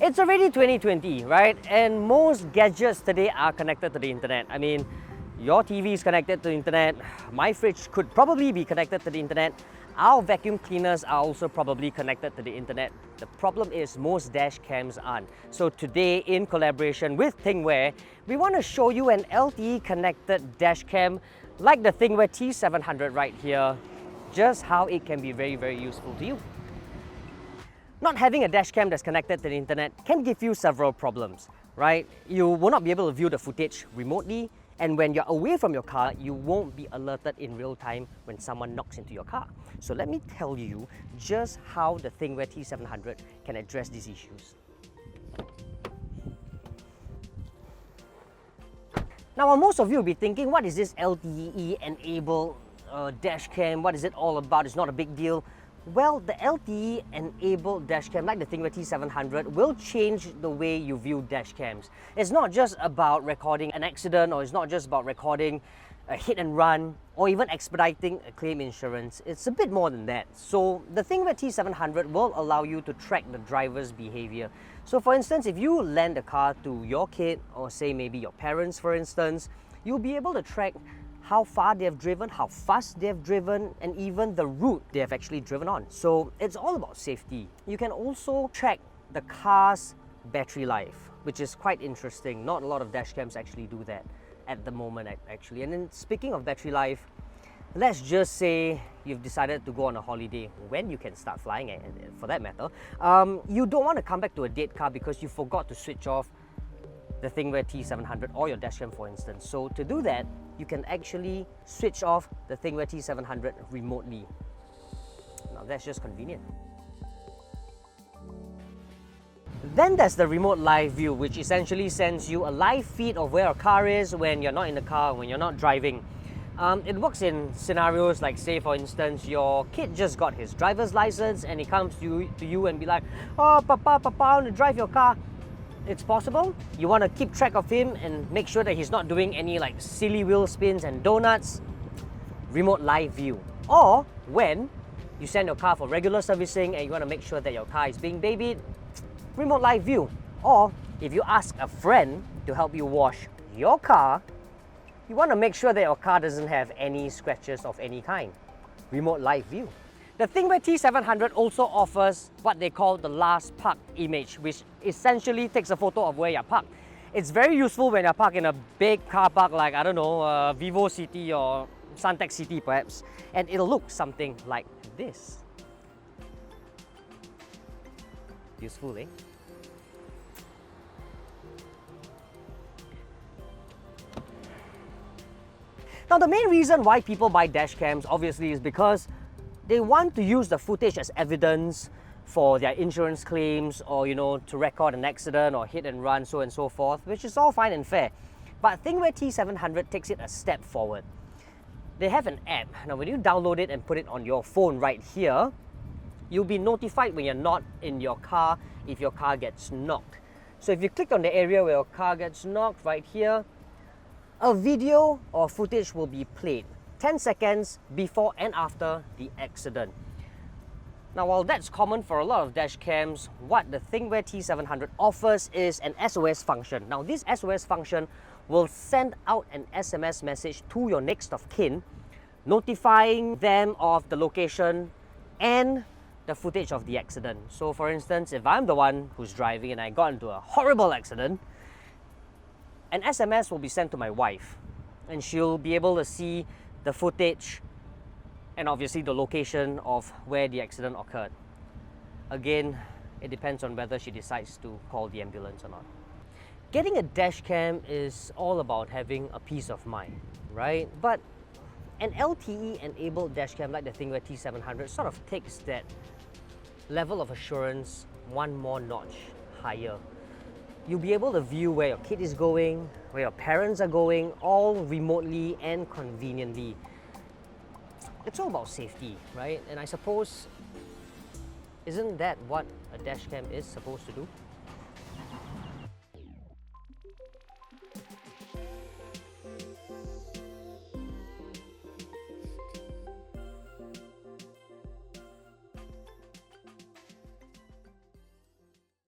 It's already 2020, right? And most gadgets today are connected to the internet. I mean, your TV is connected to the internet, my fridge could probably be connected to the internet, our vacuum cleaners are also probably connected to the internet. The problem is most dash cams aren't. So today, in collaboration with Thinkware, we want to show you an LTE connected dash cam like the Thinkware T700 right here, just how it can be very, very useful to you. Not having a dashcam that's connected to the internet can give you several problems, right? You will not be able to view the footage remotely, and when you're away from your car, you won't be alerted in real time when someone knocks into your car. So let me tell you just how the Thinkware T700 can address these issues. Now, most of you will be thinking, what is this LTE-enabled dashcam? What is it all about? It's not a big deal. Well, the LTE-enabled dashcam, like the Thinkware T700, will change the way you view dashcams. It's not just about recording an accident, or it's not just about recording a hit and run, or even expediting a claim insurance. It's a bit more than that. So the Thinkware T700 will allow you to track the driver's behavior. So for instance, if you lend a car to your kid, or say maybe your parents for instance, you'll be able to track how far they have driven, how fast they have driven, and even the route they have actually driven on. So it's all about safety. You can also track the car's battery life, which is quite interesting. Not a lot of dashcams actually do that at the moment actually. And then speaking of battery life, let's just say you've decided to go on a holiday, when you can start flying for that matter. You don't want to come back to a dead car because you forgot to switch off the Thinkware T700 or your dashcam for instance. So to do that, you can actually switch off the Thinkware T700 remotely. Now that's just convenient. Then there's the remote live view, which essentially sends you a live feed of where a car is when you're not in the car, when you're not driving. It works in scenarios like, say for instance, your kid just got his driver's license and he comes to you and be like, "Oh, Papa, I want to drive your car." It's possible. You want to keep track of him and make sure that he's not doing any like silly wheel spins and donuts. Remote live view. Or when you send your car for regular servicing and you want to make sure that your car is being babied, remote live view. Or if you ask a friend to help you wash your car, you want to make sure that your car doesn't have any scratches of any kind. Remote live view. The Thinkware T700 also offers what they call the last parked image, which essentially takes a photo of where you're parked. It's very useful when you're parked in a big car park like, I don't know, Vivo City or Suntec City perhaps, and it'll look something like this. Useful, eh? Now, the main reason why people buy dash cams obviously is because they want to use the footage as evidence for their insurance claims, or to record an accident or hit and run, so and so forth, which is all fine and fair. But Thinkware T700 takes it a step forward. They have an app. Now when you download it and put it on your phone right here, you'll be notified when you're not in your car if your car gets knocked. So if you click on the area where your car gets knocked right here, a video or footage will be played 10 seconds before and after the accident. Now, while that's common for a lot of dash cams, what the Thinkware T700 offers is an SOS function. Now, this SOS function will send out an SMS message to your next of kin, notifying them of the location and the footage of the accident. So for instance, if I'm the one who's driving and I got into a horrible accident, an SMS will be sent to my wife and she'll be able to see the footage and obviously the location of where the accident occurred. Again, it depends on whether she decides to call the ambulance or not. Getting a dash cam is all about having a peace of mind, right? But an LTE-enabled dash cam like the Thinkware T700 sort of takes that level of assurance one more notch higher. You'll be able to view where your kid is going, where your parents are going, all remotely and conveniently. It's all about safety, right? And I suppose, isn't that what a dash cam is supposed to do?